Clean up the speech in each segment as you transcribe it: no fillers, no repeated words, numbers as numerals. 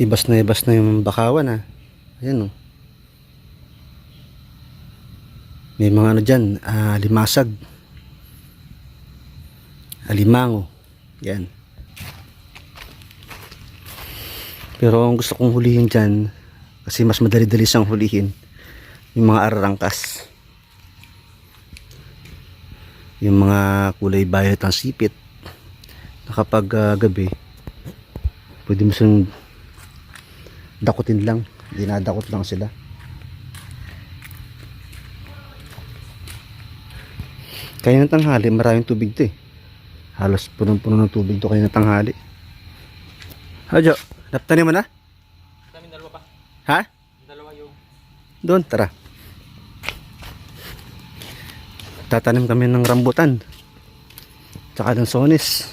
Ibas na yung bakawan ha. Ayan oh. May mga ano dyan, limasag, alimango. Yan. Pero ang gusto kong hulihin dyan, kasi mas madali-dali siyang hulihin, yung mga arangkas. Yung mga kulay violet ang sipit. Na kapag gabi, pwede mo siyang dakutin lang. Dinadakot lang sila. Kaya ng tanghali, maraming tubig to eh. Halos punong-puno ng tubig to kaya ng tanghali. Hajo, naptanim mo na? Namin dalawa pa. Ha? Dalawa yung... Doon, tara. Tatanim kami ng rambutan. Tsaka ng sonis.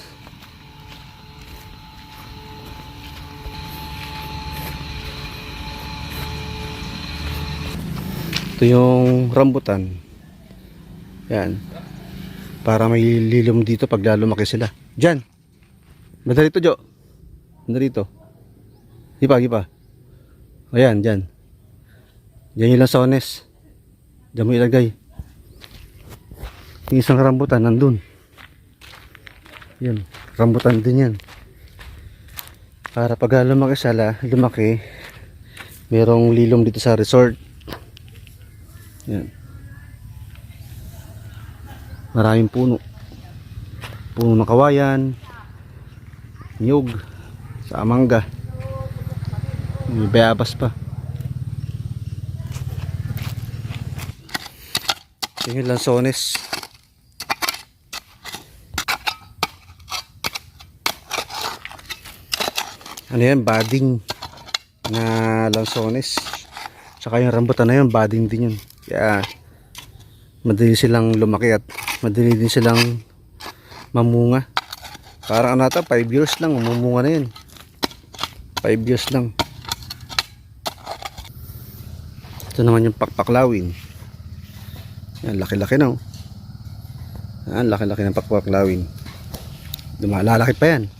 Ito yung rambutan. Yan. Para may lilom dito pag lalo lumaki sila. Diyan. Madali to, Jo. Madali to. Gipa, gipa. Ayan, diyan. Diyan yung lansones. Diyan mo ilagay. Yung isang rambutan nandun. Yan. Rambutan din yan. Para pag lumaki sila, lumaki, merong lilom dito sa resort. Yan. Maraming puno. Puno ng kawayan, niyog, sa mangga. May bayabas pa. Yung lansones. Ano yan? Bading na lansones. Tsaka yung rambutan na yun, bading din yun. Kaya madali silang lumaki at madali din silang mamunga. Parang ano ata, 5 years lang mamunga na yun. 5 years lang. Ito naman yung pakpaklawin. Yan, laki-laki na oh. Yan, laki-laki ng pakpaklawin. Lumalalaki pa yan.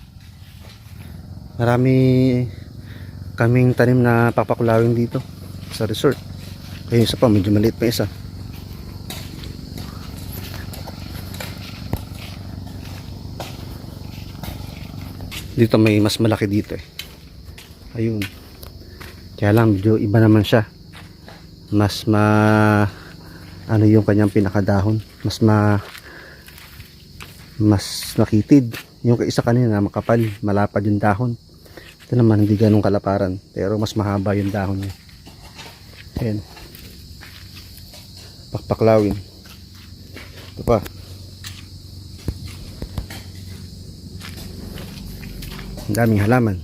Marami kaming tanim na pakpaklawin dito sa resort. Kaya isa pa, medyo maliit pa isa. Dito may mas malaki dito eh. Ayun. Kaya lang medyo iba naman siya. Mas ano yung kanyang pinakadahon. Mas nakitid. Yung isa kanina makapal, malapad yung dahon. Ito naman hindi ganun kalaparan, pero mas mahaba yung dahon niya. Ayan. Pakpaklawin. Ito pa. Ang daming halaman.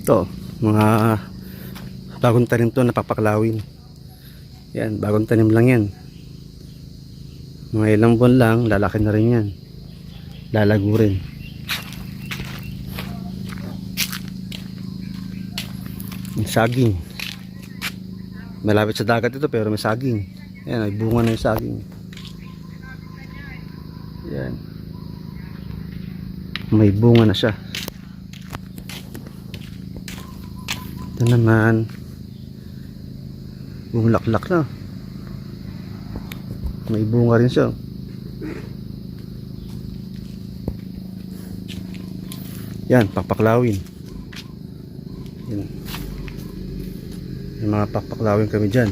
Ito, mga bagong tanim to na papaklawin. Yan, bagong tanim lang yan. Mga ilang buwan lang, lalaki na rin yan. Lalago rin. Yung saging. Malapit sa dagat ito pero may saging. Yan, may bunga na yung saging. Yan. May bunga na siya. Ito naman bumulaklak na, may bunga rin siya. Yan, papaklawin. Yan. May mga papaklawin kami dyan.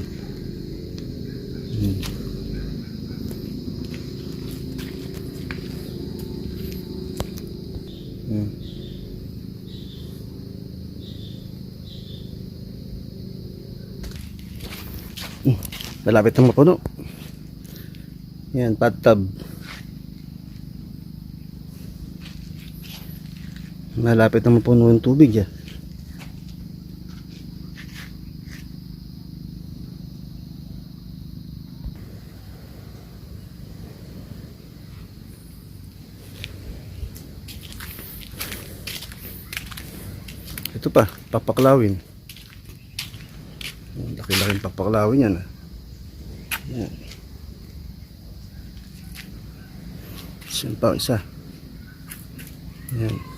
Malapit na mapuno. Yan, bathtub. Malapit na mapuno yung tubig yan. Ito pa, papaklawin. Laki-laking papaklawin yan. Yan. Isa pa, isa. Yan.